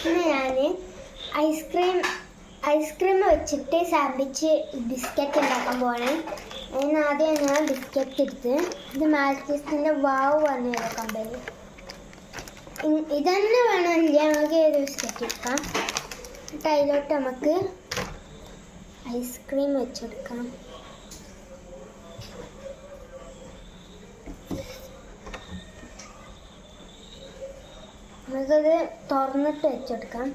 ഇന്ന് ഞാൻ ഐസ്ക്രീം വെച്ചിട്ട് സാൻഡ്വിച്ച് ബിസ്ക്കറ്റ് ഉണ്ടാക്കാൻ പോവാണ്. അതിന് ആദ്യം ഞാൻ ബിസ്ക്കറ്റ് എടുത്ത് ഇത് മാൽറ്റീസിൻ്റെ വാവ് വന്ന് എടുക്കാൻ പറ്റും. ഇതന്നെ വേണമില്ല, നമുക്ക് ഏത് ബിസ്ക്കറ്റ് എടുക്കാം. എന്നിട്ട് അതിലോട്ട് നമുക്ക് ഐസ്ക്രീം വെച്ചെടുക്കാം. നമുക്കത് തുറന്നിട്ട് വെച്ചെടുക്കാം.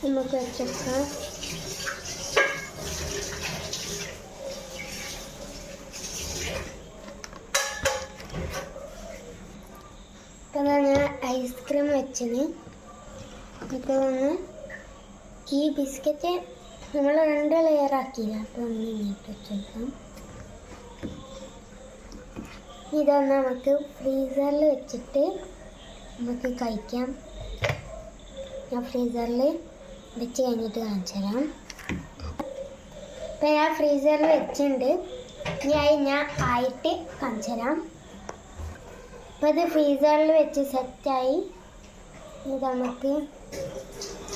നമുക്ക് വെച്ചെടുക്കാം. ഇപ്പം ഞാൻ ഐസ്ക്രീം വെച്ചത് ഇതൊന്ന് ഈ ബിസ്ക്കറ്റ് നമ്മൾ 2 ലെയർ ആക്കിയില്ല. അപ്പോൾ ഒന്ന് നീട്ടി വെച്ചെടുക്കാം. ഇതൊന്ന് നമുക്ക് ഫ്രീസറിൽ വെച്ചിട്ട് നമുക്ക് കഴിക്കാം. ഞാൻ ഫ്രീസറിൽ വെച്ച് കഴിഞ്ഞിട്ട് കാണിച്ചു തരാം. ഇപ്പം ഞാൻ ഫ്രീസറിൽ വെച്ചിട്ടുണ്ട്. ഞാൻ ആയിട്ട് കാണിച്ചു തരാം. അപ്പോൾ ഇത് ഫ്രീസറിൽ വെച്ച് സെറ്റായി. ഇത് നമുക്ക്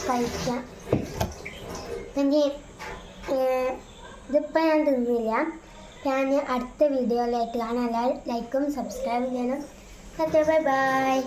കഴിക്കാം. ഇതിപ്പോൾ ഞാൻ തിന്നില്ല. ഞാൻ അടുത്ത വീഡിയോയിലായിട്ട് കാണാം. എല്ലാവരും ലൈക്കും സബ്സ്ക്രൈബ് ചെയ്യണം. Bye bye.